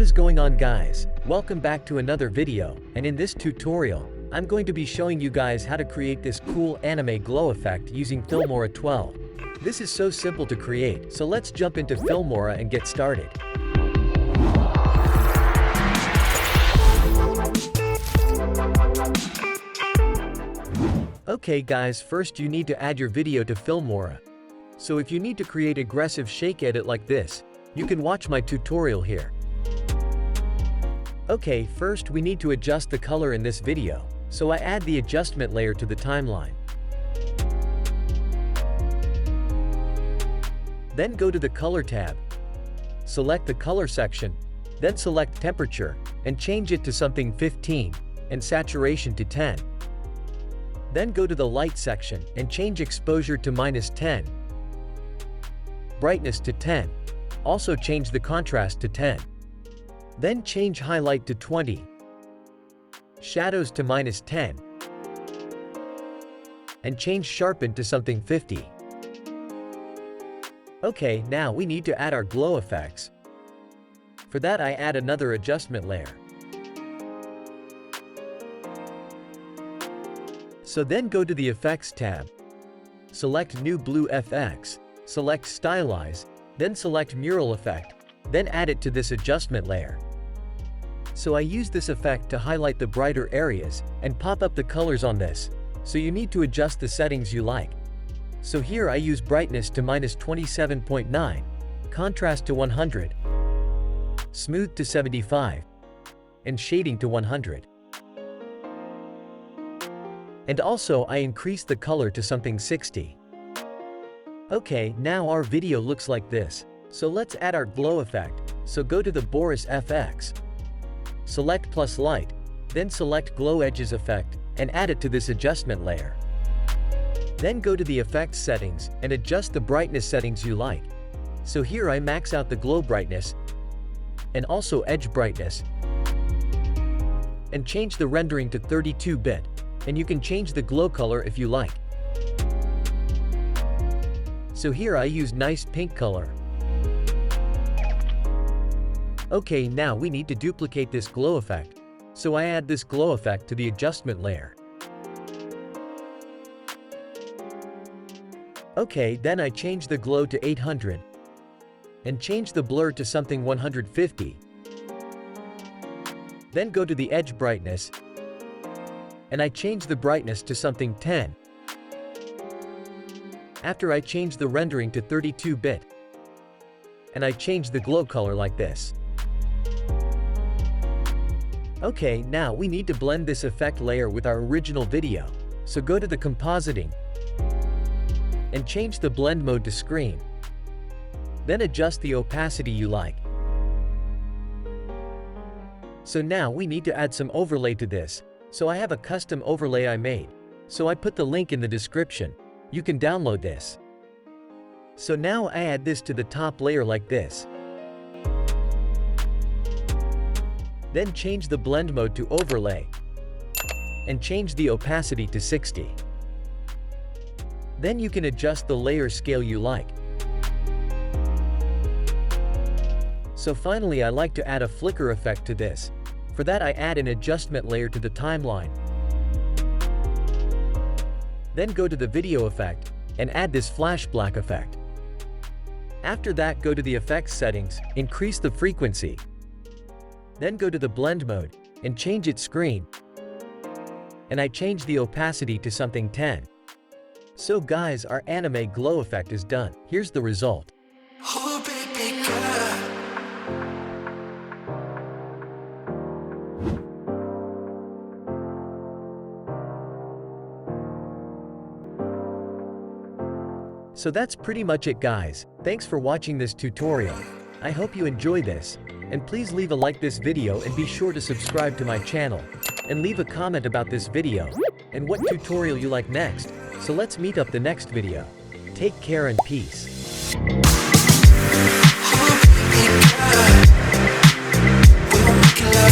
is going on, guys? Welcome back to another video, and in this tutorial, I'm going to be showing you guys how to create this cool anime glow effect using Filmora 12. This is so simple to create, so let's jump into Filmora and get started. Okay guys, first you need to add your video to Filmora. So if you need to create aggressive shake edit like this, you can watch my tutorial here. Okay, first we need to adjust the color in this video, so I add the adjustment layer to the timeline. Then go to the color tab. Select the color section, then select temperature, and change it to something 15, and saturation to 10. Then go to the light section, and change exposure to -10. Brightness to 10. Also change the contrast to 10. Then change highlight to 20. Shadows to -10. And change sharpen to something 50. Okay, now we need to add our glow effects. For that I add another adjustment layer. So then go to the Effects tab. Select New Blue FX. Select Stylize. Then select Mural Effect. Then add it to this adjustment layer. So I use this effect to highlight the brighter areas, and pop up the colors on this. So you need to adjust the settings you like. So here I use brightness to -27.9, contrast to 100, smooth to 75, and shading to 100. And also I increase the color to something 60. Okay, now our video looks like this. So let's add our glow effect. So go to the Boris FX. Select plus light, then select glow edges effect, and add it to this adjustment layer. Then go to the effects settings, and adjust the brightness settings you like. So here I max out the glow brightness, and also edge brightness, and change the rendering to 32-bit, and you can change the glow color if you like. So here I use nice pink color. Okay, now we need to duplicate this glow effect. So I add this glow effect to the adjustment layer. Okay, then I change the glow to 800. And change the blur to something 150. Then go to the edge brightness. And I change the brightness to something 10. After I change the rendering to 32-bit. And I change the glow color like this. Okay, now we need to blend this effect layer with our original video. So go to the compositing. And change the blend mode to screen. Then adjust the opacity you like. So now we need to add some overlay to this. So I have a custom overlay I made. So I put the link in the description. You can download this. So now I add this to the top layer like this. Then change the blend mode to overlay. And change the opacity to 60. Then you can adjust the layer scale you like. So finally I like to add a flicker effect to this. For that I add an adjustment layer to the timeline. Then go to the video effect, and add this flash black effect. After that go to the effects settings, increase the frequency. Then go to the blend mode, and change its screen. And I change the opacity to something 10. So guys, our anime glow effect is done. Here's the result. Oh, baby girl. So that's pretty much it guys. Thanks for watching this tutorial. I hope you enjoy this. And please leave a like this video and be sure to subscribe to my channel. And leave a comment about this video. And what tutorial you like next. So let's meet up the next video. Take care and peace. We were making love.